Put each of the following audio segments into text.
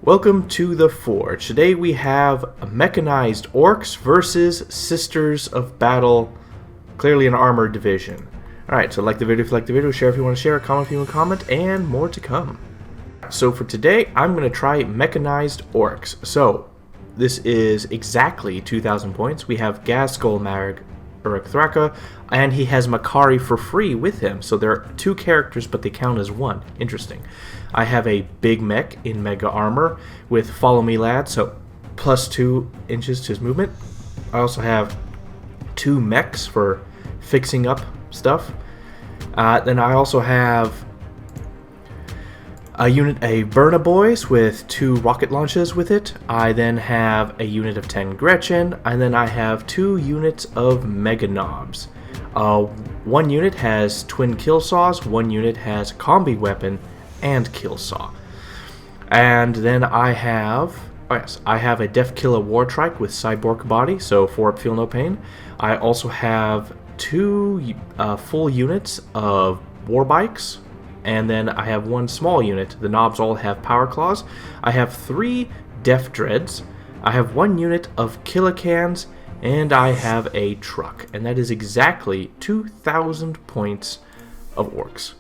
Welcome to the Forge. Today we have Mechanized Orks versus Sisters of Battle, clearly an armored division. Alright, so like the video if you like the video, share if you want to share, comment if you want to comment, and more to come. So for today, I'm going to try Mechanized Orks. So, this is exactly 2,000 points. We have Gaskull Marg Thraka, and he has Makari for free with him. So there are two characters, but they count as one. Interesting. I have a big mech in Mega Armor with Follow Me Lad, so plus 2 inches to his movement. I also have 2 mechs for fixing up stuff. Then I also have a Burna Boys with 2 rocket launches with it. I then have a unit of 10 Gretchen, and then I have 2 units of Mega Knobs. One unit has twin kill saws, one unit has a combi weapon and kill saw. And then I have, I have a Def Killer War Trike with Cyborg Body, so 4 up, feel no pain. I also have 2 full units of War Bikes, and then I have 1 small unit. The knobs all have Power Claws. I have 3 Def Dreads. I have 1 unit of Killicans, and I have a truck. And that is exactly 2,000 points of Orks.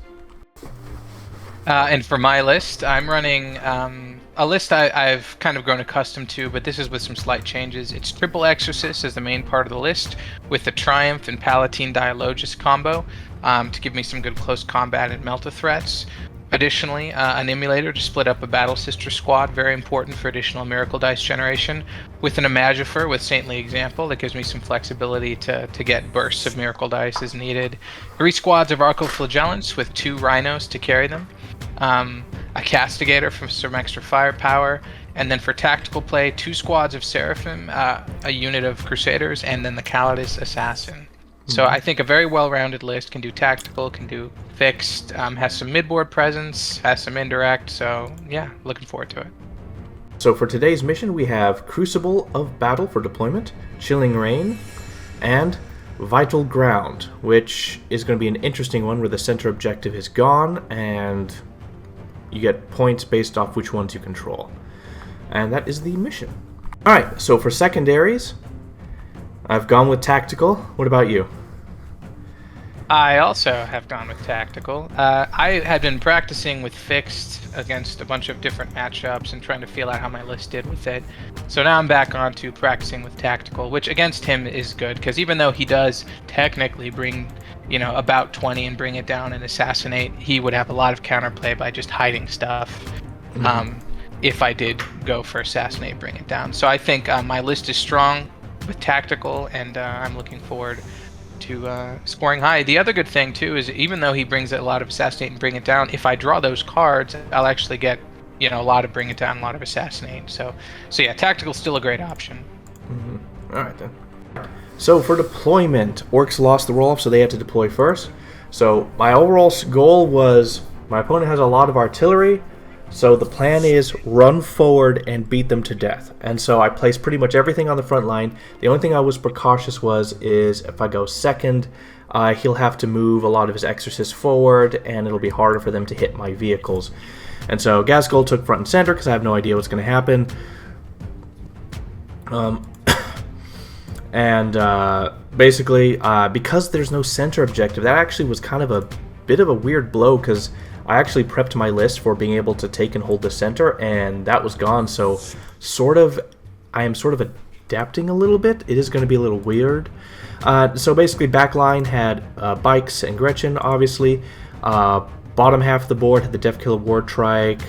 And for my list, I'm running a list I've kind of grown accustomed to, but this is with some slight changes. It's Triple Exorcist as the main part of the list, with the Triumph and Palatine Dialogist combo to give me some good close combat and melta threats. Additionally, an emulator to split up a Battle Sister squad, very important for additional Miracle Dice generation, with an Imagifer with Saintly Example that gives me some flexibility to get bursts of Miracle Dice as needed. 3 squads of Arcoflagellants with 2 Rhinos to carry them. A Castigator for some extra firepower, and then for tactical play, 2 squads of Seraphim, a unit of Crusaders, and then the Calidus Assassin. So I think a very well-rounded list, can do tactical, can do fixed, has some midboard presence, has some indirect, so yeah, looking forward to it. So for today's mission, we have Crucible of Battle for deployment, Chilling Rain, and Vital Ground, which is going to be an interesting one where the center objective is gone, and you get points based off which ones you control. And that is the mission. Alright, so for secondaries, I've gone with tactical. What about you? I also have gone with tactical. I had been practicing with fixed against a bunch of different matchups and trying to feel out how my list did with it. So now I'm back on to practicing with tactical, which against him is good, because even though he does technically bring, about 20 and bring it down and assassinate, he would have a lot of counterplay by just hiding stuff. If I did go for assassinate, bring it down. So I think my list is strong with tactical, and I'm looking forward to scoring high. The other good thing too is even though he brings a lot of assassinate and bring it down, if I draw those cards, I'll actually get a lot of bring it down, a lot of assassinate. So yeah, tactical's still a great option. All right then. So for deployment, Orks lost the roll-off, so they had to deploy first. So my overall goal was my opponent has a lot of artillery, so the plan is run forward and beat them to death. And so I placed pretty much everything on the front line. The only thing I was precautious is if I go second, he'll have to move a lot of his exorcists forward, and it'll be harder for them to hit my vehicles. And so Gaskull took front and center because I have no idea what's going to happen. Basically, because there's no center objective, that actually was kind of a bit of a weird blow, because I actually prepped my list for being able to take and hold the center, and that was gone. So I am sort of adapting a little bit. It is going to be a little weird. So basically, backline had Bikes and Gretchen, obviously. Bottom half of the board had the Def Killer War Trike,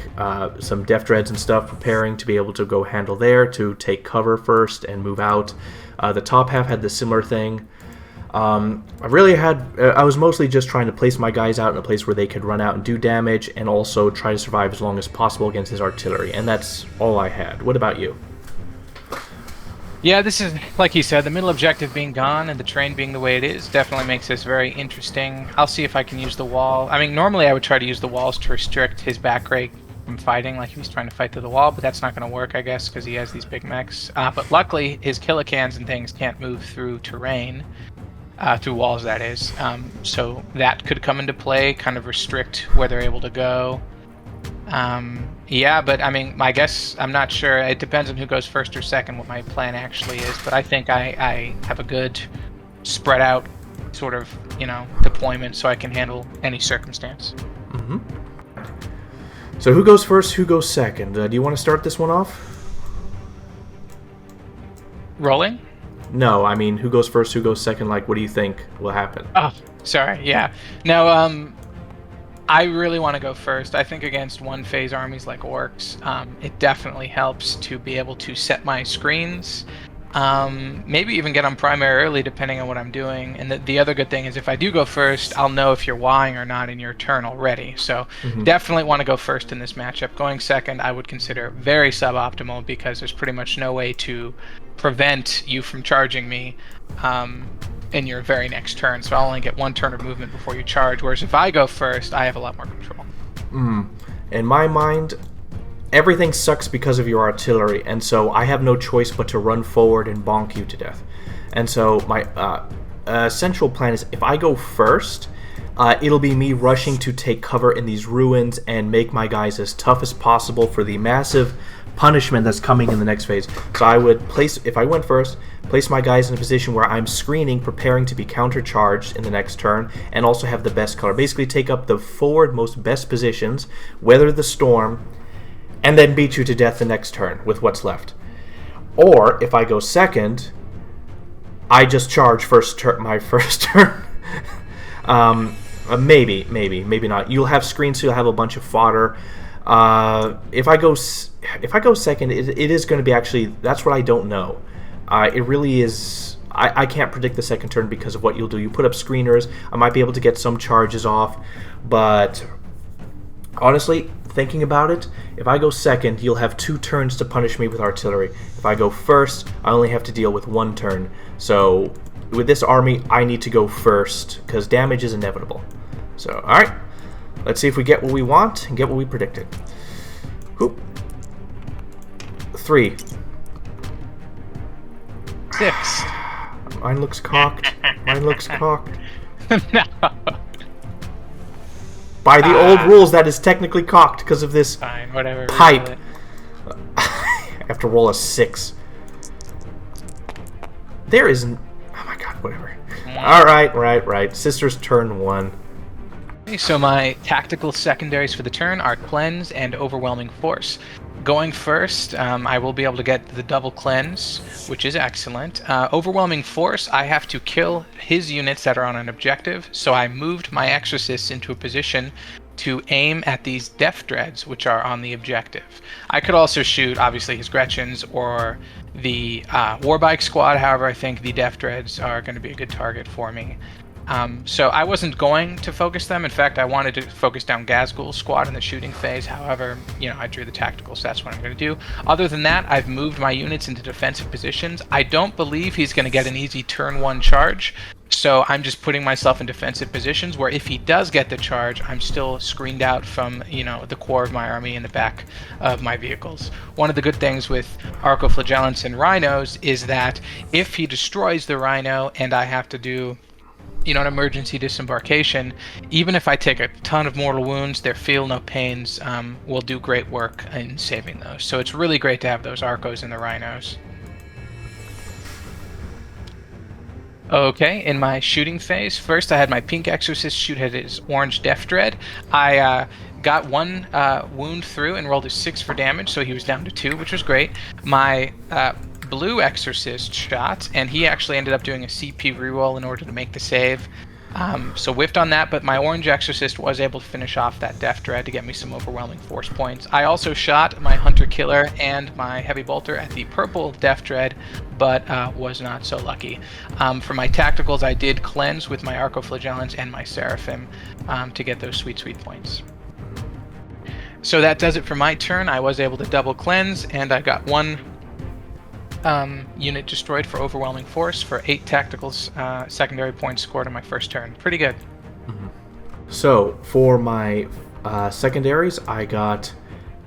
some Def Dreads and stuff preparing to be able to go handle there, to take cover first and move out. The top half had the similar thing. I was mostly just trying to place my guys out in a place where they could run out and do damage, and also try to survive as long as possible against his artillery, and that's all I had. What about you? Yeah, this is, like he said, the middle objective being gone and the terrain being the way it is definitely makes this very interesting. I'll see if I can use the wall. I mean, normally I would try to use the walls to restrict his back rate from fighting, like if he's trying to fight through the wall, but that's not going to work, I guess, because he has these big mechs. But luckily, his Killicans and things can't move through terrain. Through walls, that is. So that could come into play, kind of restrict where they're able to go. Yeah, but I mean, I guess I'm not sure. It depends on who goes first or second, what my plan actually is. But I think I have a good spread out sort of, deployment so I can handle any circumstance. Mm-hmm. So who goes first, who goes second? Do you want to start this one off? Rolling? No, I mean, who goes first, who goes second? Like, what do you think will happen? Oh, sorry. Yeah. No, I really want to go first. I think against one-phase armies like orcs, it definitely helps to be able to set my screens. Maybe even get on primary early depending on what I'm doing. And the other good thing is if I do go first, I'll know if you're Ying or not in your turn already. So definitely want to go first in this matchup. Going second, I would consider very suboptimal because there's pretty much no way to prevent you from charging me in your very next turn. So I'll only get one turn of movement before you charge. Whereas if I go first, I have a lot more control. In my mind, everything sucks because of your artillery, and so I have no choice but to run forward and bonk you to death. And so my central plan is if I go first, it'll be me rushing to take cover in these ruins and make my guys as tough as possible for the massive punishment that's coming in the next phase. So I would if I went first, place my guys in a position where I'm screening, preparing to be countercharged in the next turn, and also have the best color. Basically take up the forward most best positions, weather the storm, and then beat you to death the next turn with what's left. Or, if I go second, I just charge my first turn. Maybe not. You'll have screens, so you'll have a bunch of fodder. If I go second, it is going to be actually, that's what I don't know. It really is, I can't predict the second turn because of what you'll do. You put up screeners, I might be able to get some charges off, but honestly, thinking about it, if I go second, you'll have 2 turns to punish me with artillery. If I go first, I only have to deal with 1 turn. So with this army, I need to go first because damage is inevitable. So, alright, let's see if we get what we want and get what we predicted. Hoop. 3. 6. Mine looks cocked. Mine looks cocked. No. By the old rules, that is technically cocked because of this Fine, whatever. pipe. I have to roll a 6. There isn't... Oh my god, whatever. Alright, right. Sister's turn 1. Okay, so my tactical secondaries for the turn are Cleanse and Overwhelming Force. Going first, I will be able to get the double cleanse, which is excellent. Overwhelming Force, I have to kill his units that are on an objective, so I moved my exorcists into a position to aim at these Death Dreads, which are on the objective. I could also shoot, obviously, his Gretchens or the Warbike squad, however, I think the Death Dreads are going to be a good target for me. So I wasn't going to focus them. In fact, I wanted to focus down Gazgul's squad in the shooting phase. However, I drew the tactical, so that's what I'm going to do. Other than that, I've moved my units into defensive positions. I don't believe he's going to get an easy turn 1 charge, so I'm just putting myself in defensive positions where if he does get the charge, I'm still screened out from, the core of my army and the back of my vehicles. One of the good things with Arcoflagellants and Rhinos is that if he destroys the Rhino and I have to do an emergency disembarkation, even if I take a ton of mortal wounds, their feel no pains will do great work in saving those. So it's really great to have those Arcos and the Rhinos. Okay, in my shooting phase, first I had my pink exorcist shoot at his orange Death Dread. I got 1 wound through and rolled a 6 for damage, so he was down to 2, which was great. My blue exorcist shot, and he actually ended up doing a CP reroll in order to make the save. So whiffed on that, but my orange exorcist was able to finish off that Death Dread to get me some overwhelming force points. I also shot my hunter killer and my heavy bolter at the purple Death Dread, but was not so lucky. For my tacticals, I did cleanse with my Arcoflagellants and my Seraphim to get those sweet points. So that does it for my turn. I was able to double cleanse, and I got 1 unit destroyed for overwhelming force for 8 tactical secondary points scored on my first turn. Pretty good. So for my secondaries, I got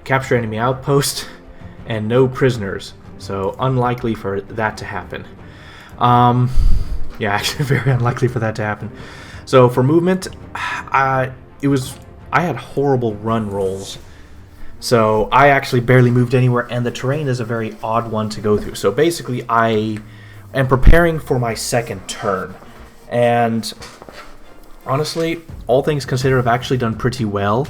capture enemy outpost and no prisoners. So unlikely for that to happen. Yeah, actually very unlikely for that to happen. So for movement, I had horrible run rolls. So I actually barely moved anywhere, and the terrain is a very odd one to go through. So basically, I am preparing for my second turn. And honestly, all things considered, I've actually done pretty well.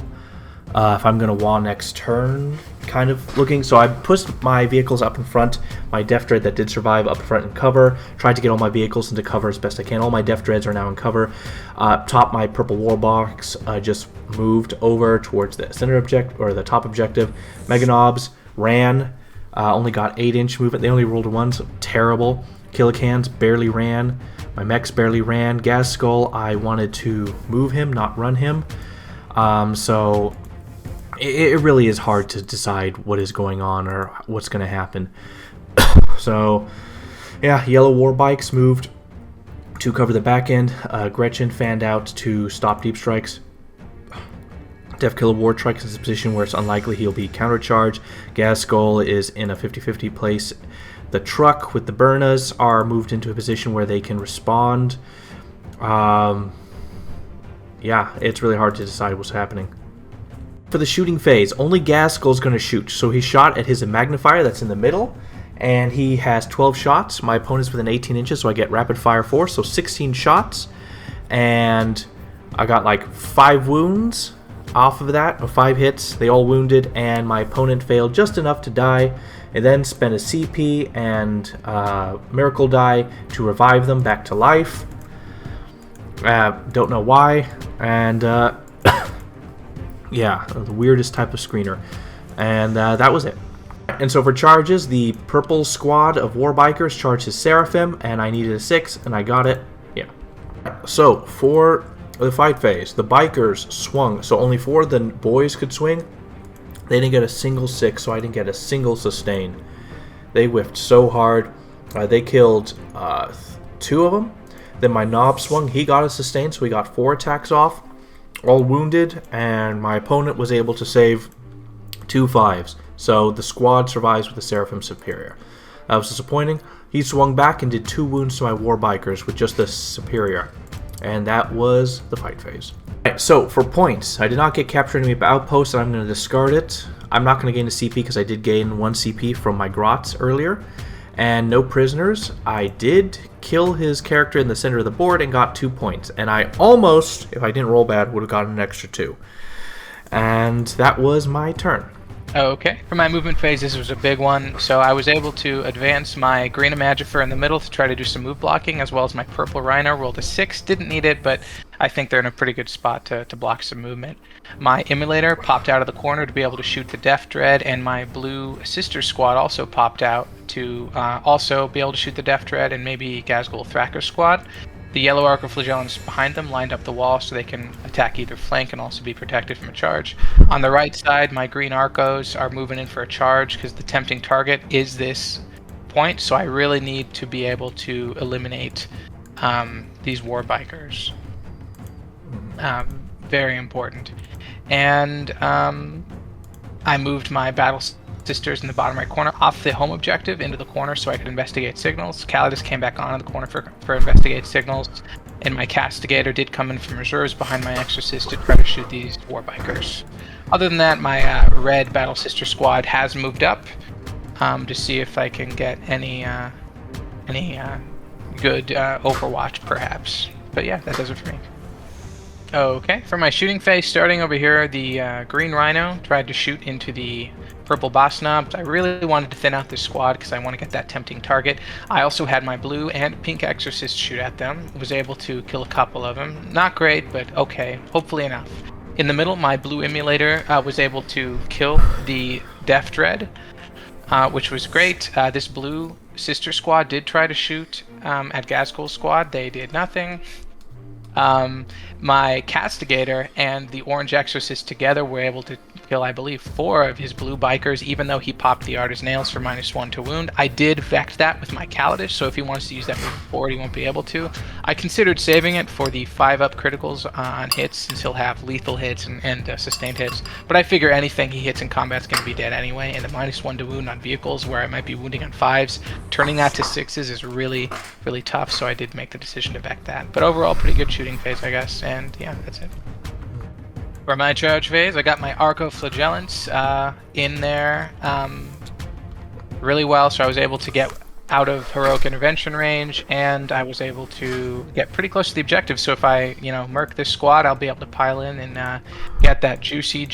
If I'm going to wall next turn, kind of looking. So I pushed my vehicles up in front, my Death Dread that did survive up front in cover, tried to get all my vehicles into cover as best I can. All my Death Dreads are now in cover. Top my purple war box just moved over towards the center object, or the top objective. Meganobs ran, only got 8-inch movement. They only rolled ones, terrible. Killicans barely ran. My mechs barely ran. Gas Skull, I wanted to move him, not run him. So it really is hard to decide what is going on or what's going to happen. So, yeah, Yellow War Bikes moved to cover the back end. Gretchen fanned out to stop deep strikes. Death Killer War Trike is a position where it's unlikely he'll be countercharged. Gas Skull is in a 50-50 place. The truck with the Burnas are moved into a position where they can respond. Yeah, it's really hard to decide what's happening. For the shooting phase, only Gas Skull's going to shoot. So he shot at his magnifier that's in the middle, and he has 12 shots. My opponent's within 18 inches, so I get rapid fire 4, so 16 shots. And I got like 5 wounds off of that, or 5 hits. They all wounded, and my opponent failed just enough to die, and then spent a CP and Miracle Die to revive them back to life. Don't know why. And yeah, the weirdest type of screener. And that was it. And so for charges, the purple squad of war bikers charged his Seraphim, and I needed a 6, and I got it. Yeah. So for the fight phase, the bikers swung. So only 4 of the boys could swing. They didn't get a single 6, so I didn't get a single sustain. They whiffed so hard. They killed 2 of them. Then my knob swung. He got a sustain, so he got 4 attacks off. All wounded, and my opponent was able to save 2 5s. So the squad survives with the Seraphim Superior. That was disappointing. He swung back and did 2 wounds to my war bikers with just the Superior. And that was the fight phase. Right, so for points, I did not get captured enemy outpost, and I'm going to discard it. I'm not going to gain a CP because I did gain 1 CP from my Grots earlier. And no prisoners. I did kill his character in the center of the board and got 2 points. And I almost, if I didn't roll bad, would have gotten an extra 2. And that was my turn. Okay, for my movement phase, this was a big one. So I was able to advance my green Imagifer in the middle to try to do some move blocking, as well as my purple Rhino. Rolled a 6, didn't need it, but I think they're in a pretty good spot to block some movement. My Emulator popped out of the corner to be able to shoot the Death Dread, and my blue sister squad also popped out to also be able to shoot the Death Dread and maybe Gazgul Thracker squad. The yellow Arcoflagellants behind them lined up the wall so they can attack either flank and also be protected from a charge. On the right side, my green Arcos are moving in for a charge because the tempting target is this point, so I really need to be able to eliminate these war bikers. Very important. And I moved my battle sisters in the bottom right corner off the home objective into the corner so I could investigate signals. Calidus came back on in the corner for investigate signals, and my Castigator did come in from reserves behind my Exorcist to try to shoot these war bikers. Other than that, my red battle sister squad has moved up to see if I can get any good overwatch perhaps. But yeah, that does it for me. Okay, for my shooting phase, starting over here, the green Rhino tried to shoot into the purple boss knobs. I really wanted to thin out this squad because I want to get that tempting target. I also had my blue and pink Exorcist shoot at them. Was able to kill a couple of them. Not great, but okay, hopefully enough. In the middle, my blue Emulator was able to kill the Death Dread, which was great. This blue sister squad did try to shoot at Gazgul's squad. They did nothing. My Castigator and the Orange Exorcist together were able to kill, I believe, 4 of his blue bikers, even though he popped the Arter's Nails for -1 to wound. I did Vex that with my Calidus, so if he wants to use that moving forward, he won't be able to. I considered saving it for the 5-up criticals on hits, since he'll have lethal hits and sustained hits, but I figure anything he hits in combat's going to be dead anyway, and the -1 to wound on vehicles where I might be wounding on 5s, turning that to 6s is really, really tough, so I did make the decision to Vex that. But overall, pretty good shooting phase, I guess, and yeah, that's it. For my charge phase, I got my Arco-Flagellants in there really well, so I was able to get out of heroic intervention range, and I was able to get pretty close to the objective. So if I, murk this squad, I'll be able to pile in and get that juicy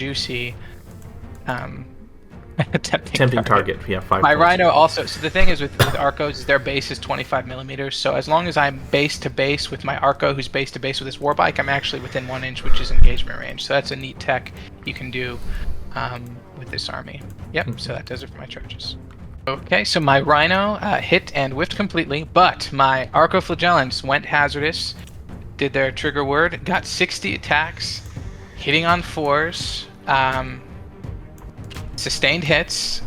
tempting target. Yeah, 5 My points. Rhino also. So the thing is with Arcos, is their base is 25 millimeters. So as long as I'm base to base with my Arco, who's base to base with his Warbike, I'm actually within 1 inch, which is engagement range. So that's a neat tech you can do with this army. Yep. So that does it for my charges. Okay, so my Rhino hit and whiffed completely, but my Arco-Flagellants went hazardous, did their trigger word, got 60 attacks, hitting on 4s, sustained hits,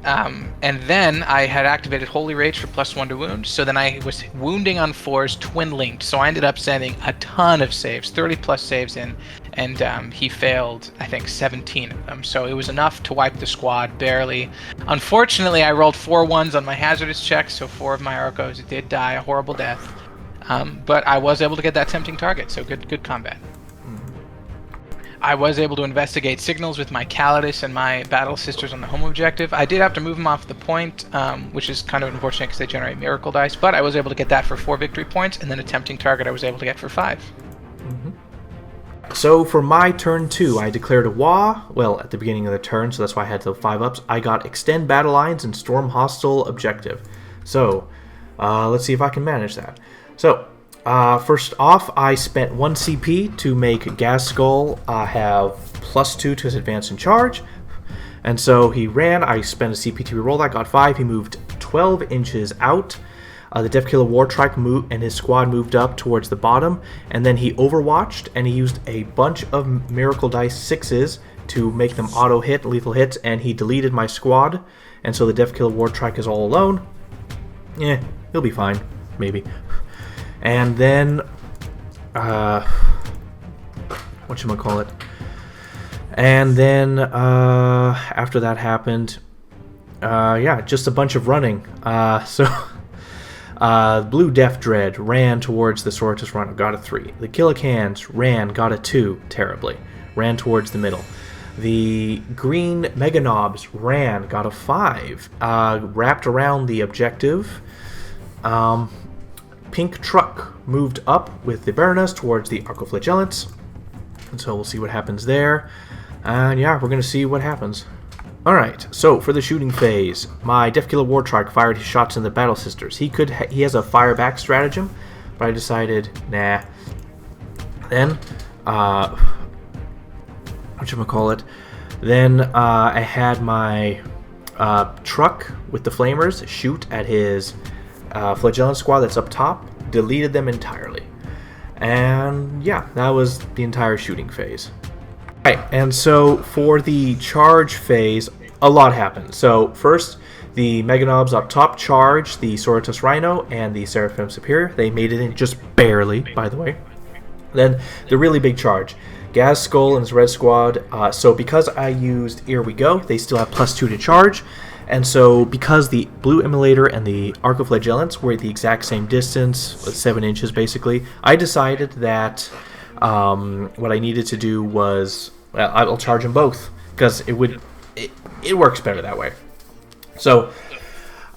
and then I had activated Holy Rage for +1 to wound, so then I was wounding on 4s, twin linked, so I ended up sending a ton of saves, 30 plus saves in, and he failed, I think, 17 of them, so it was enough to wipe the squad, barely. Unfortunately, I rolled 4 1s on my hazardous check, so 4 of my Arcos did die a horrible death, but I was able to get that tempting target, so good combat. I was able to investigate signals with my Calidus and my Battle Sisters on the home objective. I did have to move them off the point, which is kind of unfortunate because they generate miracle dice, but I was able to get that for 4 victory points, and then a tempting target I was able to get for 5. Mm-hmm. So for my turn 2, I declared a WA, well, at the beginning of the turn, so that's why I had the 5 ups. I got Extend Battle Lines and Storm Hostile Objective. So, let's see if I can manage that. So, first off, I spent 1 CP to make Gas Skull have +2 to his advance and charge. And so he ran, I spent a CP to reroll that, got 5, he moved 12 inches out. The Deathkiller Wartrike moved, and his squad moved up towards the bottom, and then he overwatched, and he used a bunch of Miracle Dice 6s to make them auto-hit, lethal hits, and he deleted my squad, and so the Deathkiller Wartrike is all alone. Yeah, he'll be fine, maybe. And then, whatchamacallit? And then, after that happened, yeah, just a bunch of running. Blue Death Dread ran towards the Sororitas Rhino, got a 3. The Killicans ran, got a 2, terribly. Ran towards the middle. The Green Meganobs ran, got a 5. Wrapped around the objective. Pink Truck moved up with the Baroness towards the Arco-Flagellants. And so we'll see what happens there. And yeah, we're going to see what happens. Alright, so for the shooting phase, my Deathkiller Wartrike fired his shots in the Battle Sisters. He has a fire back stratagem, but I decided, nah. Then, whatchamacallit? Then I had my truck with the flamers shoot at his Flagellant squad that's up top, deleted them entirely. And yeah, that was the entire shooting phase. Right, and so for the charge phase, a lot happened. So first, the Meganobs up top charged the Sororitas Rhino and the Seraphim Superior. They made it in just barely, by the way. Then the really big charge. Gaz Skull and his red squad. So because I used Here We Go, they still have +2 to charge. And so because the Blue Immolator and the Arco-Flagellants were at the exact same distance, 7 inches basically, I decided that what I needed to do was, well, I'll charge them both, because it works better that way. So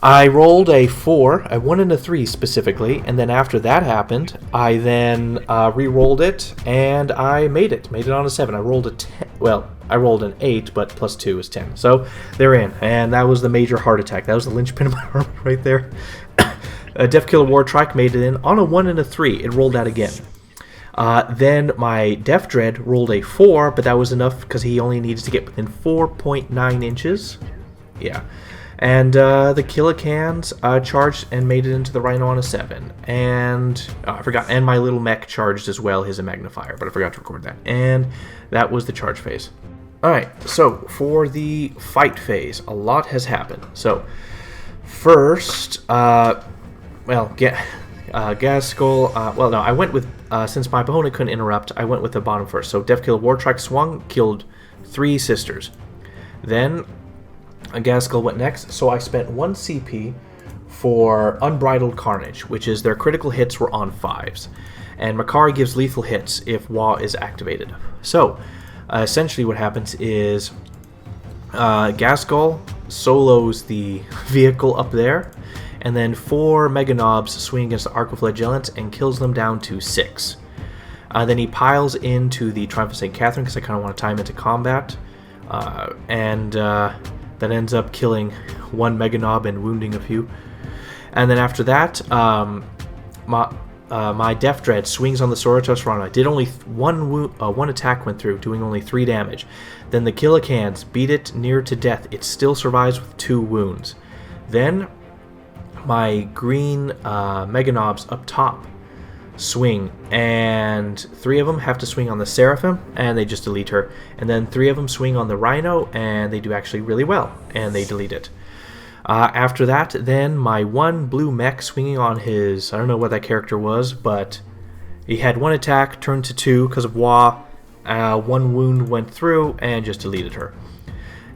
I rolled a 4, a 1 and a 3 specifically, and then after that happened, I then re-rolled it, and I made it on a 7. I rolled a 10, well, I rolled an 8, but +2 is 10. So they're in, and that was the major heart attack. That was the linchpin of my army right there. A Deathkiller Wartrike made it in on a 1 and a 3. It rolled out again. Then my Death Dread rolled a 4, but that was enough because he only needed to get within 4.9 inches. Yeah. And the Killicans charged and made it into the Rhino on a 7. And I forgot. And my little mech charged as well, his magnifier, but I forgot to record that. And that was the charge phase. Alright, so for the fight phase, a lot has happened. So, first, Gas Skull, well, no, I went with, since my opponent couldn't interrupt, I went with the bottom first. So, Deathkiller Wartrike swung, killed 3 sisters. Then, Gas Skull went next, so I spent 1 CP for Unbridled Carnage, which is their critical hits were on 5s. And Makari gives lethal hits if WA is activated. So, Essentially what happens is Gaskull solos the vehicle up there, and then 4 Mega Knobs swing against the Archiflagellants and kills them down to 6. Then he piles into the Triumph of St. Catherine because I kind of want to tie him into combat, and that ends up killing 1 Mega Knob and wounding a few. And then after that, my Death Dread swings on the Sauratos Rhino. I did only one attack went through, doing only 3 damage. Then the Killicans beat it near to death. It still survives with 2 wounds. Then my green Mega Knobs up top swing, and 3 of them have to swing on the Seraphim, and they just delete her. And then 3 of them swing on the Rhino, and they do actually really well, and they delete it. After that, then my 1 blue mech swinging on his, I don't know what that character was, but he had 1 attack, turned to 2 because of Wah. 1 wound went through and just deleted her.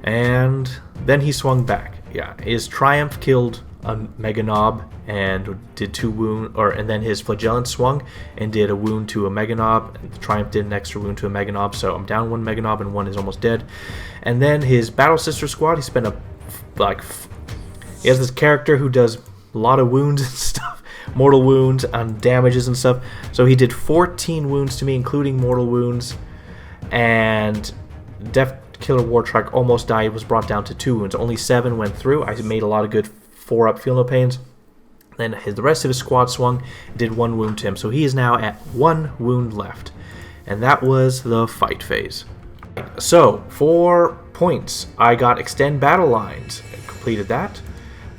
And then he swung back. Yeah, his Triumph killed a Mega Knob and did 2 wound, and then his Flagellant swung and did a wound to a Mega Knob. The Triumph did an extra wound to a Mega Knob, so I'm down 1 Mega Knob and 1 is almost dead. And then his Battle Sister squad, he spent he has this character who does a lot of wounds and stuff, mortal wounds and damages and stuff. So he did 14 wounds to me, including mortal wounds, and Death Killer Wartrike almost died, was brought down to 2 wounds. Only 7 went through. I made a lot of good 4-up Feel No Pains. Then the rest of his squad swung and did 1 wound to him. So he is now at 1 wound left. And that was the fight phase. So, for points, I got Extend Battle Lines. I completed that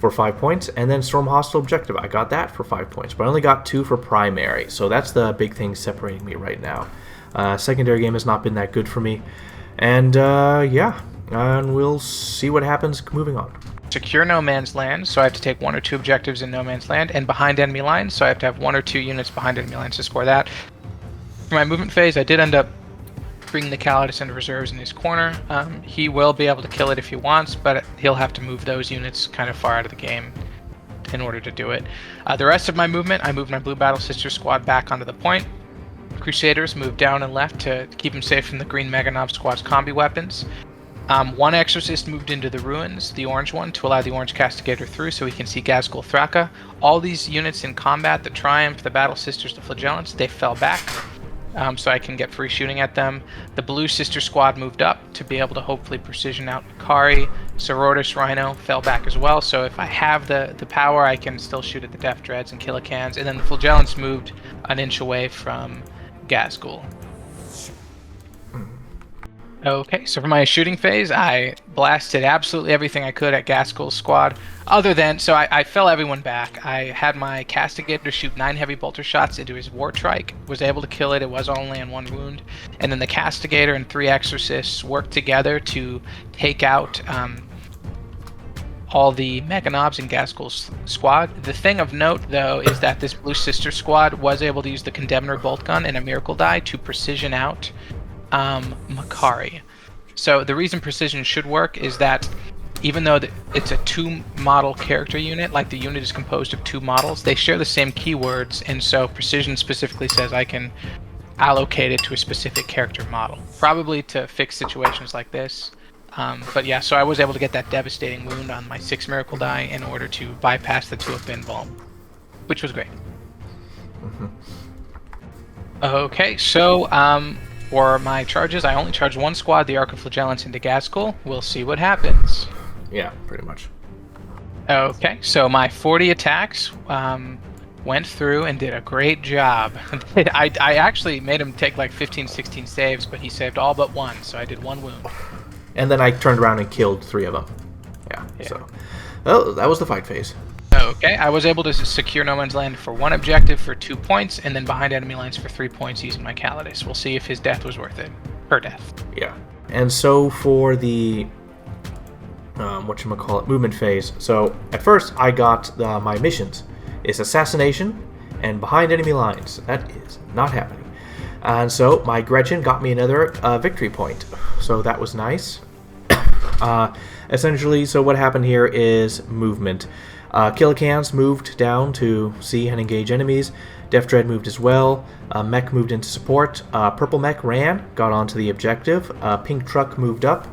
for 5 points. And then Storm Hostile Objective. I got that for 5 points. But I only got 2 for Primary. So that's the big thing separating me right now. Secondary game has not been that good for me. And yeah, and we'll see what happens moving on. Secure No Man's Land, so I have to take 1 or 2 objectives in No Man's Land, and behind enemy lines, so I have to have 1 or 2 units behind enemy lines to score that. For my movement phase, I did end up bringing the Calidus into reserves in his corner. He will be able to kill it if he wants, but he'll have to move those units kind of far out of the game in order to do it. The rest of my movement, I moved my Blue Battle Sister squad back onto the point. Crusaders moved down and left to keep him safe from the green Mega Knob squad's combi weapons. 1 Exorcist moved into the ruins, the orange one, to allow the orange Castigator through so he can see Gazgul Thraka. All these units in combat, the Triumph, the Battle Sisters, the Flagellants, they fell back, so I can get free shooting at them. The Blue Sister squad moved up to be able to hopefully precision out Makari. Sororitas Rhino fell back as well, so if I have the power, I can still shoot at the Death Dreads and Killicans. And then the Flagellants moved an inch away from Gazgul. Okay, so for my shooting phase, I blasted absolutely everything I could at Gazgul's squad. Other than, so I fell everyone back. I had my Castigator shoot 9 heavy bolter shots into his Wartrike, was able to kill it, it was only in 1 wound. And then the Castigator and 3 Exorcists worked together to take out all the Mega Knobs in Gazgul's squad. The thing of note, though, is that this Blue Sister squad was able to use the Condemner Bolt Gun and a Miracle Die to precision out Makari. So the reason precision should work is that even though it's a 2-model character unit, like the unit is composed of 2 models, they share the same keywords, and so precision specifically says I can allocate it to a specific character model, probably to fix situations like this. But yeah, so I was able to get that devastating wound on my 6 Miracle Die in order to bypass the 2-up Invuln, which was great. Mm-hmm. Okay, so for my charges, I only charged 1 squad, the Archiflagellants into Gazgul. We'll see what happens. Yeah, pretty much. Okay, so my 40 attacks went through and did a great job. I actually made him take like 15, 16 saves, but he saved all but 1, so I did 1 wound. And then I turned around and killed 3 of them. Yeah. So well, that was the fight phase. Okay, I was able to secure No Man's Land for 1 objective for 2 points, and then behind enemy lines for 3 points using my Calidus. We'll see if his death was worth it. Her death. Yeah. And so for the movement phase. So at first I got my missions. It's assassination and behind enemy lines. That is not happening. And so my Gretchen got me another victory point. So that was nice. Essentially, so what happened here is movement. Killicans moved down to see and engage enemies. Def Dread moved as well. Mech moved into support. Purple Mech ran, got onto the objective. Pink Truck moved up.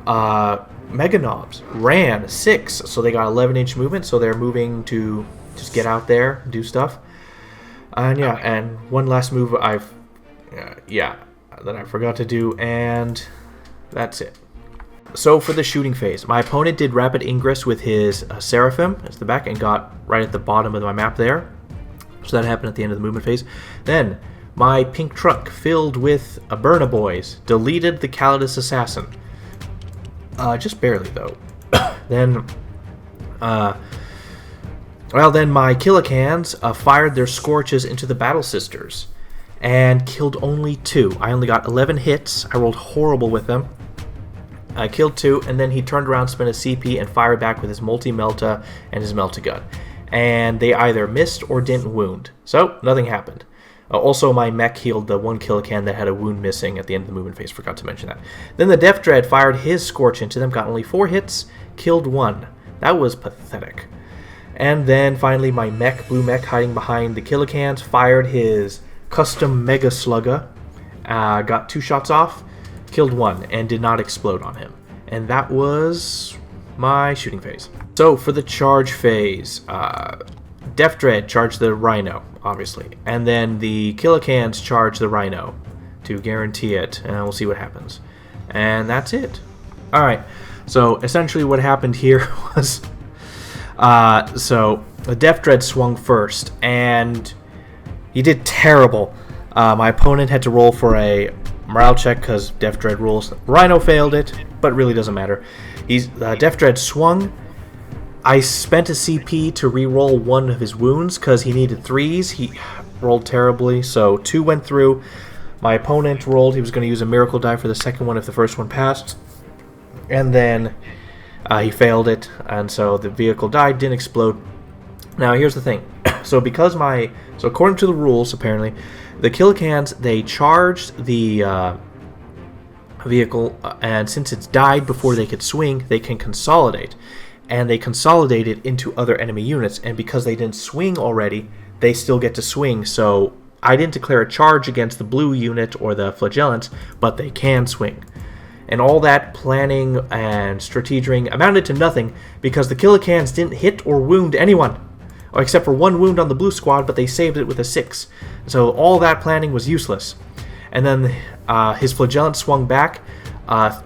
Meganobs ran 6, so they got 11-inch movement, so they're moving to just get out there, do stuff. And yeah, and one last move that I forgot to do, and that's it. So for the shooting phase, my opponent did rapid ingress with his Seraphim as the back and got right at the bottom of my map there. So that happened at the end of the movement phase. Then my pink truck filled with Aberna boys deleted the Calidus Assassin. Just barely though. Then my Killicans fired their Scorches into the Battle Sisters and killed only 2. I only got 11 hits. I rolled horrible with them. I killed 2, and then he turned around, spent a CP, and fired back with his Multi-Melta and his Melta-Gun. And they either missed or didn't wound. So, nothing happened. Also, my mech healed the one Killican that had a wound missing at the end of the movement phase. Forgot to mention that. Then the Def Dread fired his Scorch into them, got only 4 hits, killed 1. That was pathetic. And then finally, my mech, blue mech, hiding behind the Killicans, fired his custom Mega Slugger, got 2 shots off, killed 1, and did not explode on him. And that was my shooting phase. So for the charge phase, Def Dread charged the Rhino, obviously, and then the Killicans charged the Rhino to guarantee it, and we'll see what happens. And that's it. Alright, so essentially what happened here was, so the Def Dread swung first, and he did terrible. My opponent had to roll for a morale check because Def Dread rules. Rhino failed it, but really doesn't matter. Def Dread swung. I spent a CP to re-roll one of his wounds because he needed 3s. He rolled terribly, so 2 went through. My opponent rolled. He was going to use a miracle die for the second one if the first one passed. And then he failed it, and so the vehicle died, didn't explode. Now, here's the thing. So according to the rules, apparently, the Killicans, they charged the vehicle, and since it's died before they could swing, they can consolidate. And they consolidated into other enemy units, and because they didn't swing already, they still get to swing. So I didn't declare a charge against the blue unit or the flagellants, but they can swing. And all that planning and strategizing amounted to nothing because the Killicans didn't hit or wound anyone, except for 1 wound on the blue squad, but they saved it with a 6. So all that planning was useless. And then his flagellant swung back.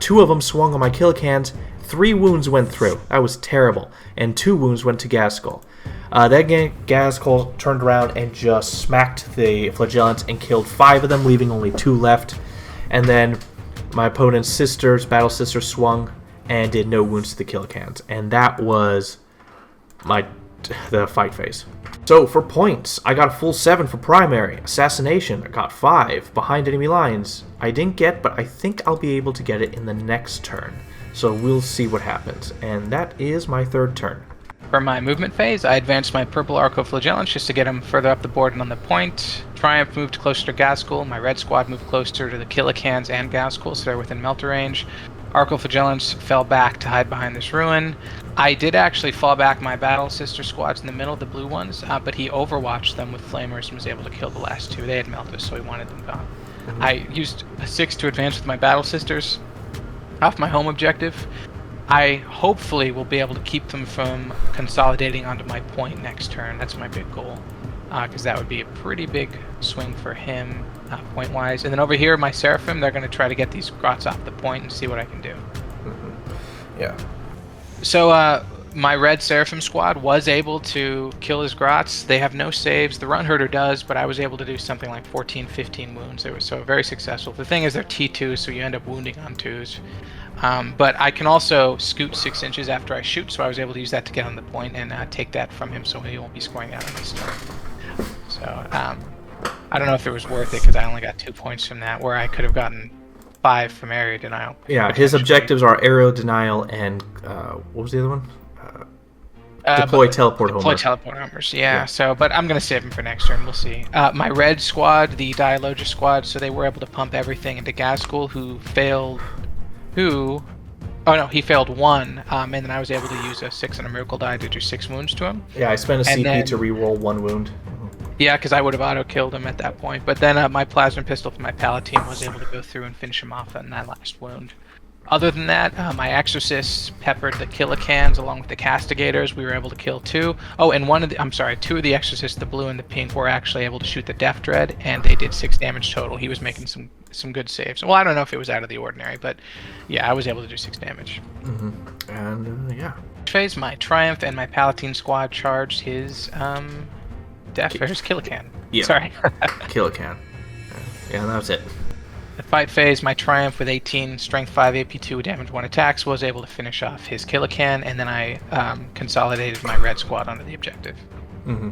2 of them swung on my Killicans. 3 wounds went through. That was terrible. And 2 wounds went to Gaskell. Then Gaskell turned around and just smacked the flagellants and killed 5 of them, leaving only 2 left. And then my opponent's battle sister swung and did no wounds to the Killicans. And that was the fight phase. So for points, I got a full 7 for primary. Assassination, I got 5. Behind enemy lines, I didn't get, but I think I'll be able to get it in the next turn. So we'll see what happens. And that is my 3rd turn. For my movement phase, I advanced my purple Arco-Flagellants just to get him further up the board and on the point. Triumph moved closer to Gaskell. My red squad moved closer to the Killicans and Gaskell, so they're within melter range. Arco-Flagellants fell back to hide behind this ruin. I did actually fall back my battle sister squads in the middle, the blue ones, but he overwatched them with flamers and was able to kill the last 2. They had melted, so he wanted them gone. I used a 6 to advance with my battle sisters off my home objective. I hopefully will be able to keep them from consolidating onto my point next turn. That's my big goal, because that would be a pretty big swing for him point-wise. And then over here, my Seraphim, they're going to try to get these grots off the point and see what I can do. Yeah. So my red Seraphim squad was able to kill his grots. They have no saves. The Run Herder does, but I was able to do something like 14, 15 wounds. They were so very successful. The thing is they're T2s, so you end up wounding on 2s. But I can also scoot 6 inches after I shoot, so I was able to use that to get on the point and take that from him so he won't be scoring out on this turn. So I don't know if it was worth it because I only got 2 points from that, where I could have gotten 5 from area denial. Yeah, his objectives are arrow denial and what was the other one? Deploy teleport homers. Deploy teleport homers, yeah. So, but I'm going to save him for next turn. We'll see. My red squad, the Dialogus squad, so they were able to pump everything into Gaskell, who Oh no, he failed 1, and then I was able to use a 6 and a miracle die to do 6 wounds to him. Yeah, I spent a And CP then- to reroll 1 wound. Yeah, because I would have auto-killed him at that point. But then my plasma pistol from my Palatine was able to go through and finish him off on that last wound. Other than that, my Exorcists peppered the Killicans along with the Castigators. We were able to kill 2. Oh, and 2 of the Exorcists, the blue and the pink, were actually able to shoot the Death Dread, and they did 6 damage total. He was making some good saves. Well, I don't know if it was out of the ordinary, but yeah, I was able to do 6 damage. Mm-hmm. And yeah. Phase, my Triumph and my Palatine squad charged his his Killican. Yeah. Sorry. Killican. Yeah, that was it. The fight phase, my Triumph with 18, Strength 5, AP 2, Damage 1 attacks was able to finish off his Killican, and then I consolidated my red squad onto the objective. Mm-hmm.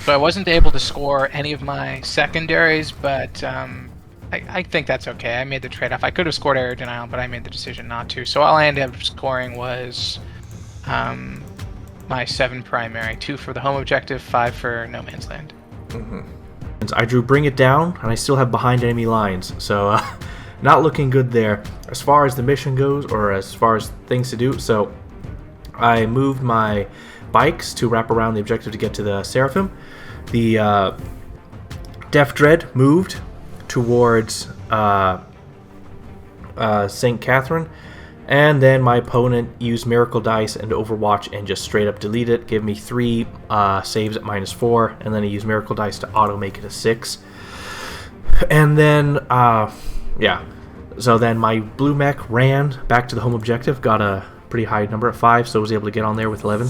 So I wasn't able to score any of my secondaries, but I think that's okay. I made the trade-off. I could have scored area denial, but I made the decision not to. So all I ended up scoring was my 7 primary, 2 for the home objective, 5 for no man's land. Mm-hmm. I drew Bring It Down, and I still have behind enemy lines, so not looking good there as far as the mission goes, or as far as things to do. So I moved my bikes to wrap around the objective to get to the Seraphim. The Death Dread moved towards St. Catherine, and then my opponent used Miracle Dice and Overwatch and just straight up delete it, give me 3 saves at -4, and then he used Miracle Dice to auto make it a 6. And then, yeah, so then my blue mech ran back to the home objective, got a pretty high number at 5, so I was able to get on there with 11.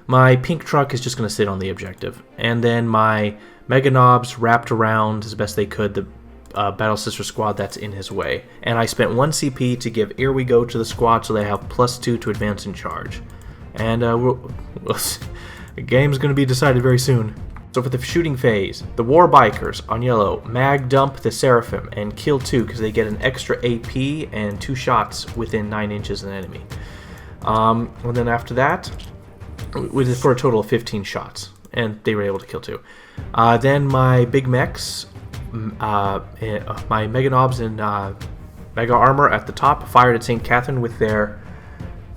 My pink truck is just going to sit on the objective, and then my Mega Knobs wrapped around as best they could the Battle Sister squad that's in his way, and I spent 1 CP to give Here We Go to the squad so they have +2 to advance and charge. And the game's going to be decided very soon. So for the shooting phase, the War Bikers on yellow mag dump the Seraphim and kill 2 because they get an extra AP and 2 shots within 9 inches of an enemy. And then after that, for a total of 15 shots, and they were able to kill 2. Then my big mechs, my Mega Knobs and Mega Armor at the top fired at St. Catherine with their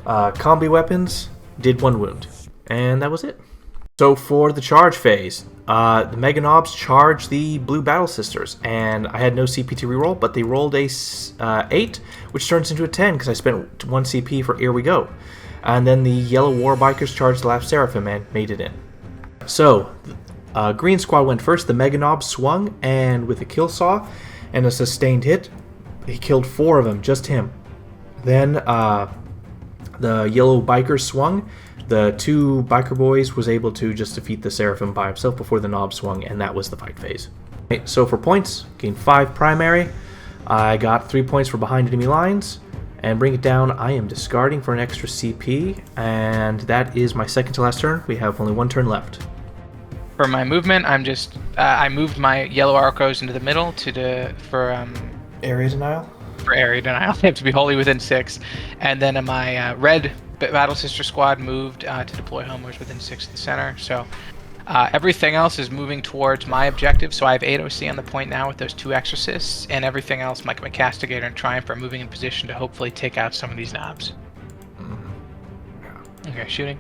combi weapons, did 1 wound, and that was it. So for the charge phase, the Mega Knobs charged the Blue Battle Sisters, and I had no CP to reroll, but they rolled a 8, which turns into a 10 because I spent 1 CP for Here We Go. And then the Yellow War Bikers charged the last Seraphim and made it in. So, Green Squad went first. The Mega Knob swung, and with a kill saw and a sustained hit, he killed 4 of them, just him. Then the Yellow Bikers swung. The 2 Biker Boys was able to just defeat the Seraphim by himself before the Knob swung, and that was the fight phase. Okay, so for points, gained 5 primary. I got 3 points for behind enemy lines. And Bring It Down, I am discarding for an extra CP, and that is my second to last turn. We have only 1 turn left. For my movement, I'm just I moved my yellow arcos into the middle for Area denial? For area denial. They have to be wholly within 6, and then my red Battle Sister squad moved to deploy homers within 6 of the center. So everything else is moving towards my objective. So I have 8 OC on the point now with those 2 Exorcists, and everything else, like my Castigator and Triumph, are moving in position to hopefully take out some of these knobs. Yeah. Okay, shooting.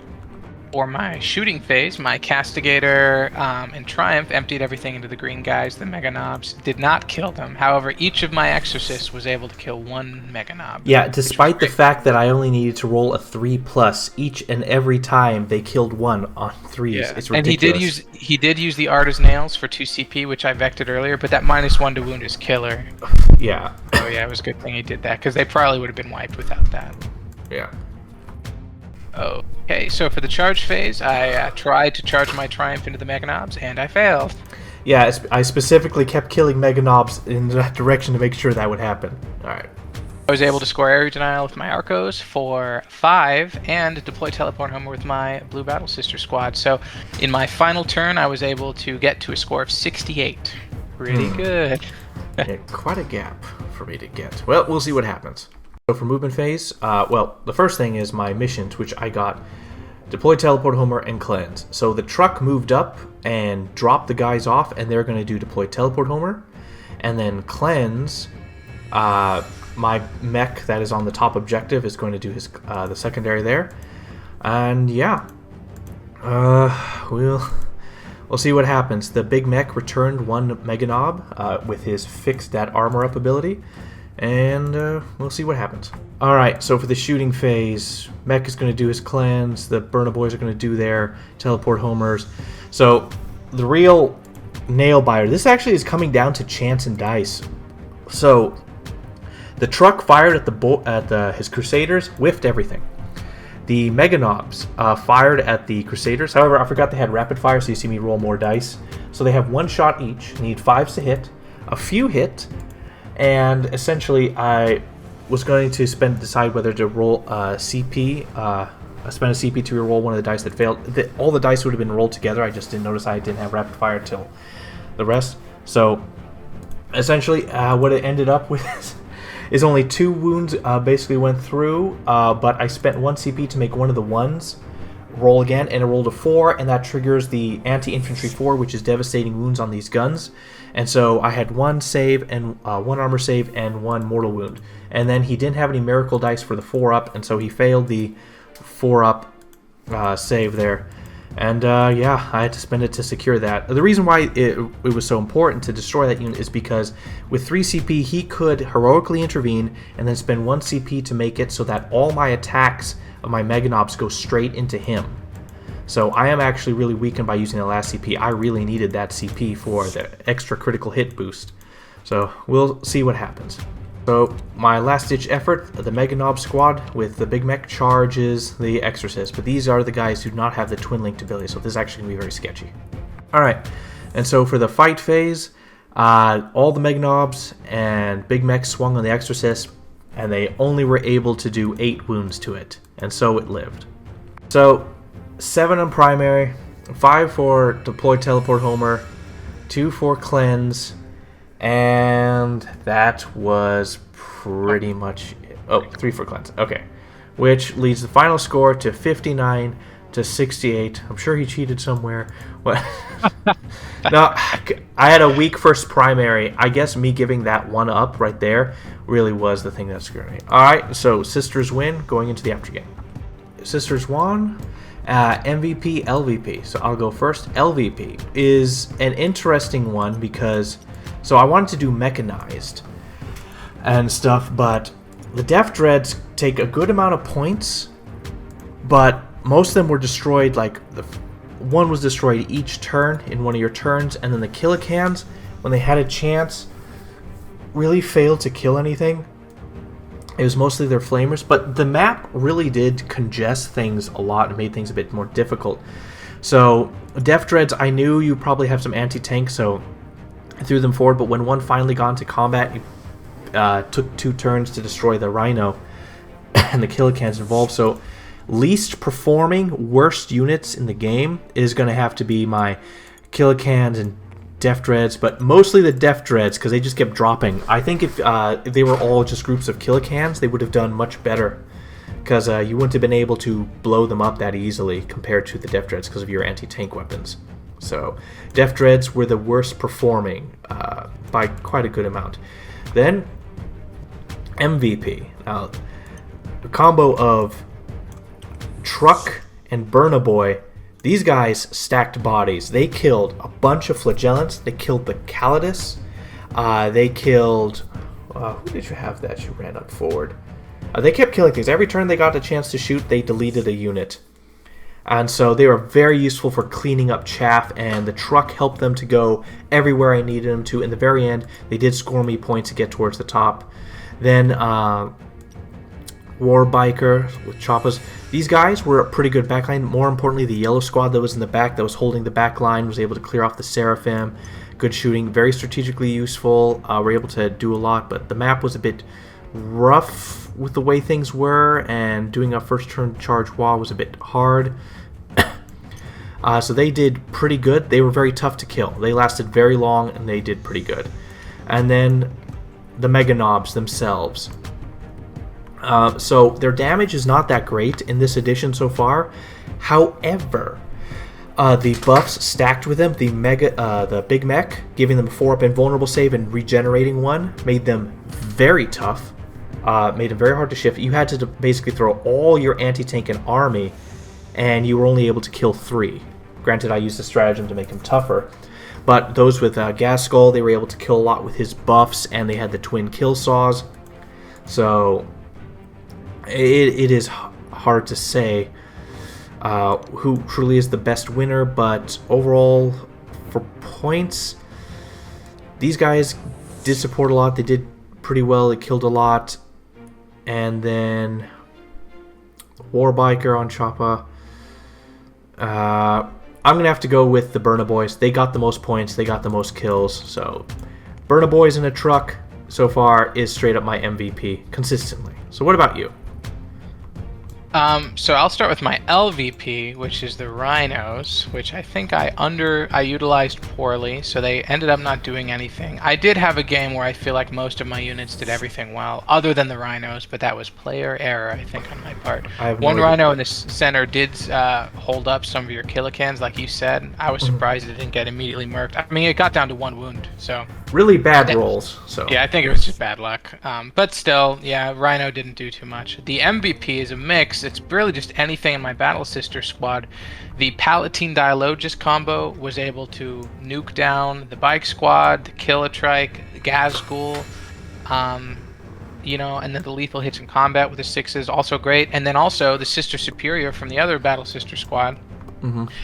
For my shooting phase, my Castigator and Triumph emptied everything into the green guys. The Mega Knobs did not kill them. However, each of my Exorcists was able to kill 1 Mega Knob. Yeah, despite the fact that I only needed to roll a 3+ each and every time they killed 1 on 3s. Yeah. It's ridiculous. And he did use the Arta's Nails for 2 CP, which I vected earlier, but that -1 to wound is killer. Yeah. So yeah, it was a good thing he did that, because they probably would have been wiped without that. Yeah. Okay, so for the charge phase, I tried to charge my Triumph into the Mega Knobs, and I failed. Yeah, I specifically kept killing Mega Knobs in that direction to make sure that would happen. Alright. I was able to score area denial with my Arcos for 5, and deploy Teleport Homer with my Blue Battle Sister squad. So in my final turn, I was able to get to a score of 68. Pretty good. Yeah, quite a gap for me to get. Well, we'll see what happens. So for movement phase, well, the first thing is my missions, which I got deploy Teleport Homer and Cleanse. So the truck moved up and dropped the guys off, and they're going to do deploy Teleport Homer. And then Cleanse my mech that is on the top objective is going to do his the secondary there. And yeah, we'll see what happens. The big mech returned one Meganob with his fix that armor up ability, and we'll see what happens. Alright, so for the shooting phase, mech is going to do his cleanse, the Burner Boys are going to do their teleport homers. So the real nail biter, this actually is coming down to chance and dice. So the truck fired at his Crusaders, whiffed everything. The Meganobs fired at the Crusaders. However, I forgot they had rapid fire, so you see me roll more dice. So they have one shot each, need 5s to hit. A few hit, and essentially I was going to decide whether to roll CP. Spend a CP to reroll one of the dice that failed. All the dice would have been rolled together. I just didn't notice I didn't have rapid fire till the rest. So essentially, what it ended up with is only 2 wounds basically went through, but I spent 1 CP to make one of the ones roll again, and it rolled a 4, and that triggers the anti-infantry 4, which is devastating wounds on these guns. And so I had 1 save and 1 armor save and 1 mortal wound. And then he didn't have any miracle dice for the 4-up, and so he failed the 4-up save there. And yeah, I had to spend it to secure that. The reason why it was so important to destroy that unit is because with 3 CP, he could heroically intervene and then spend 1 CP to make it so that all my attacks of my Meganobs go straight into him. So I am actually really weakened by using the last CP. I really needed that CP for the extra critical hit boost. So we'll see what happens. So my last-ditch effort, the Meganob squad with the Big Mech charges the Exorcist. But these are the guys who do not have the Twin Linked ability, so this is actually going to be very sketchy. Alright, and so for the fight phase, all the Meganobs and Big Mech swung on the Exorcist, and they only were able to do 8 wounds to it. And so it lived. So 7 on primary, 5 for deploy teleport homer, 2 for cleanse, and that was pretty much it. Oh, 3 for cleanse. Okay. Which leads the final score to 59 to 68. I'm sure he cheated somewhere. What? No, I had a weak first primary. I guess me giving that 1 up right there really was the thing that screwed me. Alright, so Sisters win going into the after game. Sisters won. MVP, LVP. So I'll go first. LVP is an interesting one because, so I wanted to do mechanized and stuff, but the Death Dreads take a good amount of points, but most of them were destroyed, like one was destroyed each turn in one of your turns, and then the Killicans, when they had a chance, really failed to kill anything. It was mostly their flamers, but the map really did congest things a lot and made things a bit more difficult. So Death Dreads, I knew you probably have some anti-tank, so I threw them forward, but when one finally got into combat, you took 2 turns to destroy the Rhino and the Killicans involved. So least performing, worst units in the game is going to have to be my Killicans and Death Dreads, but mostly the Death Dreads because they just kept dropping. I think if they were all just groups of Killicans, they would have done much better because you wouldn't have been able to blow them up that easily compared to the Death Dreads because of your anti-tank weapons. So Death Dreads were the worst performing by quite a good amount. Then MVP. Now, a combo of Truck and Burnaboy. These guys stacked bodies. They killed a bunch of Flagellants. They killed the Calidus. They killed... who did you have that you ran up forward? They kept killing things. Every turn they got a chance to shoot, they deleted a unit. And so they were very useful for cleaning up chaff, and the Truck helped them to go everywhere I needed them to. In the very end, they did score me points to get towards the top. Then War Biker with Choppas. These guys were a pretty good backline. More importantly, the yellow squad that was in the back, that was holding the back line, was able to clear off the Seraphim. Good shooting, very strategically useful. We're able to do a lot, but the map was a bit rough with the way things were, and doing a first turn charge wall was a bit hard. So they did pretty good. They were very tough to kill. They lasted very long, and they did pretty good. And then the Meganobs themselves. So their damage is not that great in this edition so far. However, the buffs stacked with them, the Big Mech, giving them a 4-up invulnerable save and regenerating 1, made them very tough. made him very hard to shift. You had to basically throw all your anti-tank and army, and you were only able to kill 3. Granted, I used the stratagem to make him tougher, but those with Gas Skull, they were able to kill a lot with his buffs, and they had the twin kill saws. So it is hard to say who truly is the best winner, but overall, for points, these guys did support a lot. They did pretty well. They killed a lot. And then Warbiker on Choppa. I'm going to have to go with the Burna Boys. They got the most points. They got the most kills. So Burna Boys in a truck so far is straight up my MVP consistently. So what about you? So I'll start with my LVP, which is the Rhinos, which I think I utilized poorly, so they ended up not doing anything. I did have a game where I feel like most of my units did everything well, other than the Rhinos, but that was player error, I think, on my part. One Rhino in the center did hold up some of your killicans, like you said. I was surprised it didn't get immediately murked. I mean, it got down to 1 wound, so... Really bad rolls, so... Yeah, I think it was just bad luck. But still, yeah, Rhino didn't do too much. The MVP is a mix. It's really just anything in my Battle Sister squad. The Palatine Dialogus combo was able to nuke down the Bike Squad, the Killatrike, the Gazgul, you know, and then the lethal hits in combat with the 6s, also great. And then also the Sister Superior from the other Battle Sister squad,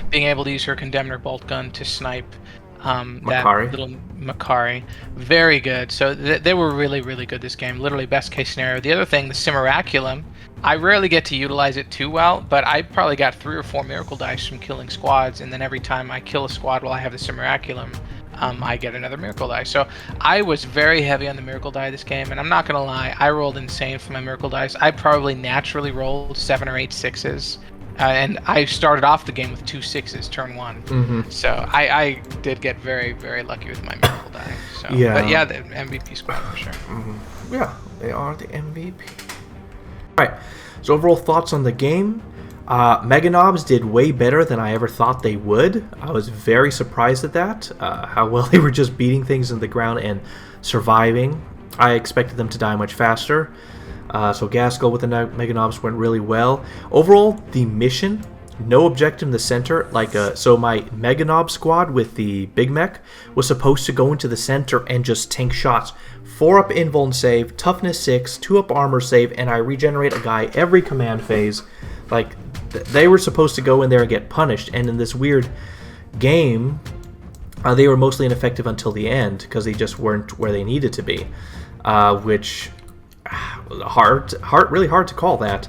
being able to use her Condemner Bolt Gun to snipe that little Makari. Very good. So they were really, really good this game. Literally best case scenario. The other thing, the Simiraculum, I rarely get to utilize it too well, but I probably got 3 or 4 Miracle Dice from killing squads, and then every time I kill a squad while I have the Simiraculum, I get another Miracle Die. So I was very heavy on the Miracle Die this game, and I'm not going to lie, I rolled insane for my Miracle Dice. I probably naturally rolled 7 or 8 6s. And I started off the game with 2 6s turn 1. So I did get very, very lucky with my Miracle Die. So, yeah. But yeah, the MVP squad for sure. Yeah, they are the MVP. Alright, so overall thoughts on the game. Meganobs did way better than I ever thought they would. I was very surprised at that, how well they were just beating things in the ground and surviving. I expected them to die much faster. So Gaskell with the Meganobs went really well. Overall, the mission, no objective in the center. So my Meganob squad with the Big Mech was supposed to go into the center and just tank shots. 4 up invuln save, toughness 6, 2 up armor save, and I regenerate a guy every command phase. They were supposed to go in there and get punished. And in this weird game, they were mostly ineffective until the end because they just weren't where they needed to be, which... really hard to call that.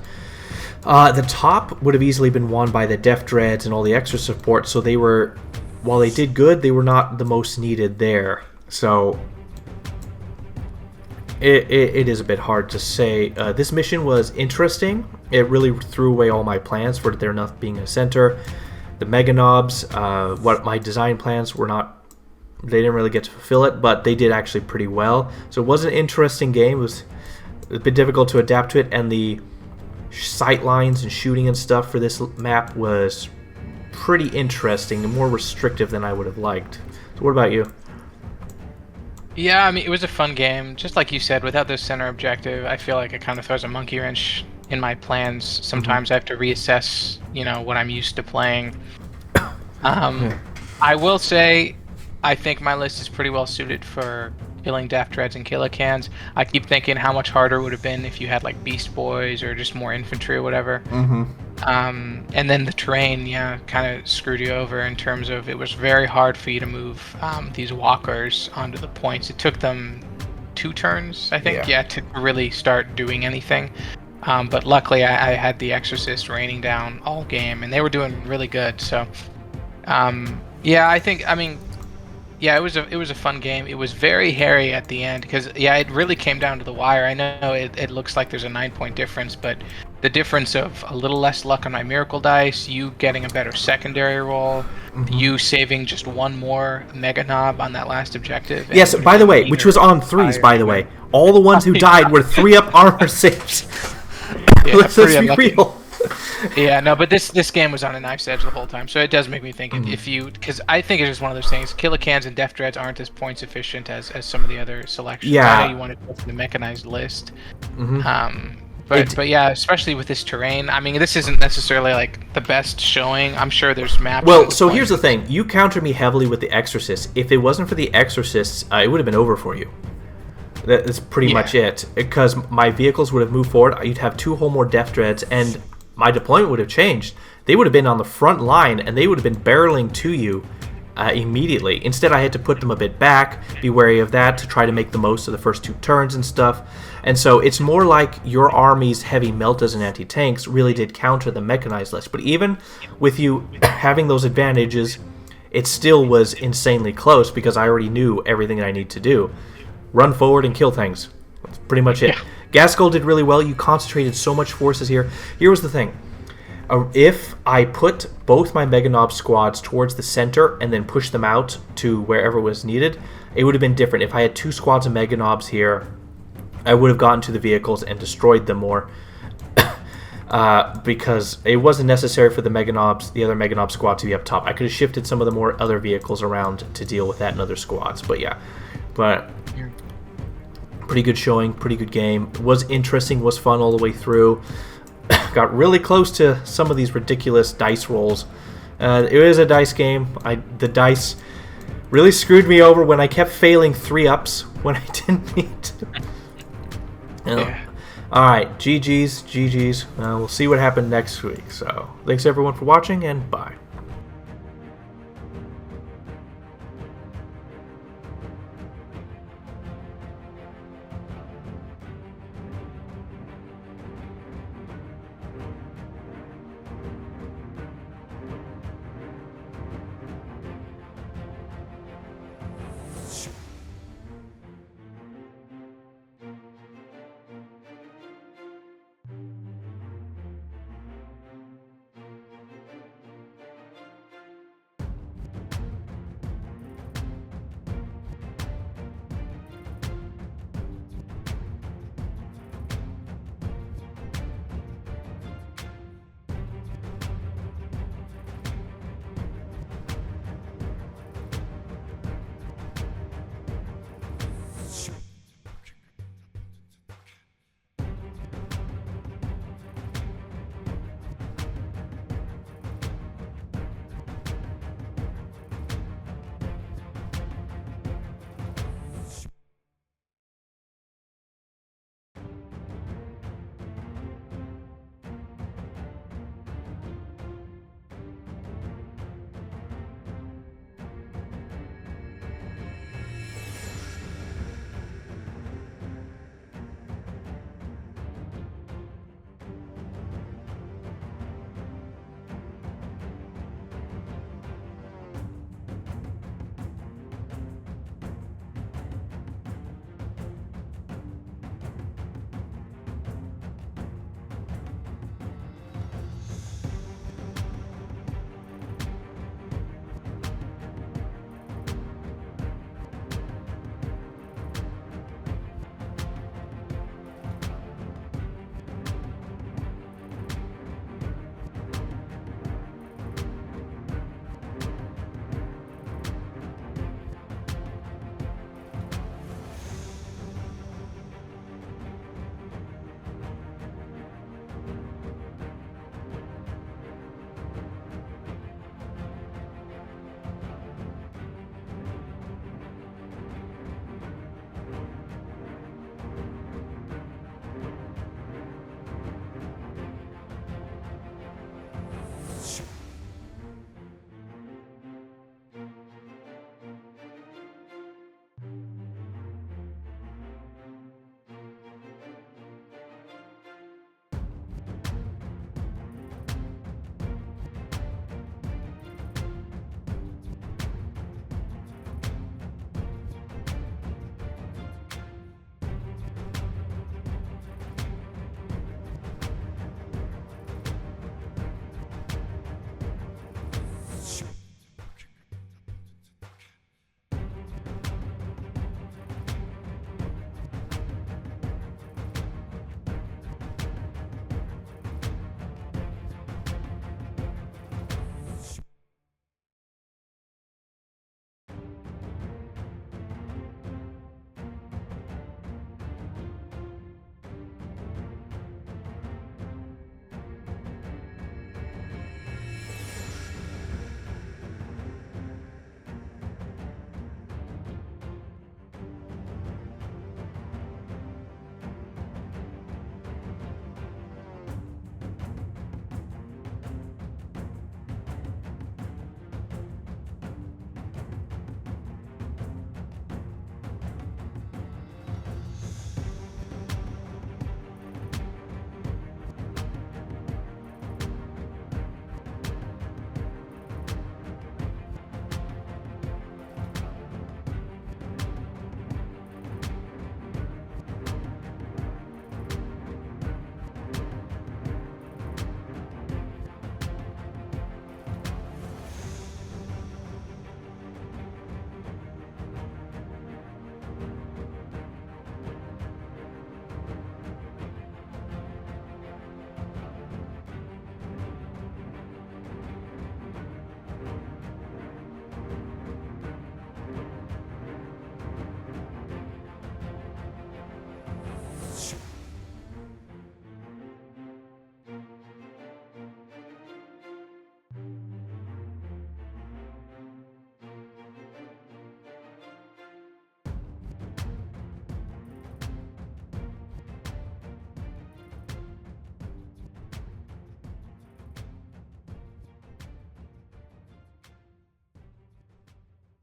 The top would have easily been won by the Def Dreads and all the extra support, so they were, while they did good, they were not the most needed there. So it is a bit hard to say. This mission was interesting. It really threw away all my plans for there not being a center. The Meganobs, what my design plans were not, they didn't really get to fulfill it, but they did actually pretty well. So it was an interesting game. It was a bit difficult to adapt to it, and the sight lines and shooting and stuff for this map was pretty interesting and more restrictive than I would have liked. So what about you? Yeah, I mean, it was a fun game. Just like you said, without the center objective, I feel like it kind of throws a monkey wrench in my plans. Sometimes I have to reassess, you know, what I'm used to playing. I will say, I think my list is pretty well suited for killing Def Dreads and Killicans. I keep thinking how much harder it would have been if you had like Beast Boys or just more infantry or whatever. And then the terrain, yeah, kind of screwed you over in terms of it was very hard for you to move these walkers onto the points. It took them 2 turns, I think, to really start doing anything. But luckily I had the Exorcist raining down all game, and they were doing really good. So, yeah, yeah, it was a fun game. It was very hairy at the end because, yeah, it really came down to the wire. I know it looks like there's a 9-point difference, but the difference of a little less luck on my Miracle Dice, you getting a better secondary roll, you saving just 1 more Meganob on that last objective. Yes, by the way, which was on 3s, by the way. All the ones who died were 3 up armor saves. Yeah, Let's be real. Yeah, no, but this game was on a knife's edge the whole time, so it does make me think if you, because I think it's just one of those things. Killicans and Death Dreads aren't as points efficient as some of the other selections. I know Yeah. you want to go for the mechanized list, Hmm. but yeah, especially with this terrain. I mean, this isn't necessarily like the best showing. I'm sure there's maps. Well, and so here's the deployments. thing. You countered me heavily with the Exorcists. If it wasn't for the Exorcists, it would have been over for you. That's pretty much it. Because my vehicles would have moved forward. You'd have 2 whole more Death Dreads, and my deployment would have changed. They would have been on the front line, and they would have been barreling to you immediately. Instead, I had to put them a bit back, be wary of that to try to make the most of the first 2 turns and stuff. And so it's more like your army's heavy meltas and anti-tanks really did counter the mechanized list. But even with you having those advantages, it still was insanely close because I already knew everything I need to do. Run forward and kill things. That's pretty much it. Yeah. Gaskell did really well. You concentrated so much forces here. Here was the thing. If I put both my Mega Knob squads towards the center and then push them out to wherever was needed, it would have been different. If I had 2 squads of Mega Knobs here, I would have gotten to the vehicles and destroyed them more. Because it wasn't necessary for the other Mega Knob squad to be up top. I could have shifted some of the more other vehicles around to deal with that in other squads. But yeah. But pretty good showing, pretty good game. Was interesting, was fun all the way through. Got really close to some of these ridiculous dice rolls. It is a dice game. The dice really screwed me over when I kept failing 3-ups when I didn't need to. Yeah. Alright, GG's. We'll see what happened next week. So, thanks everyone for watching, and bye.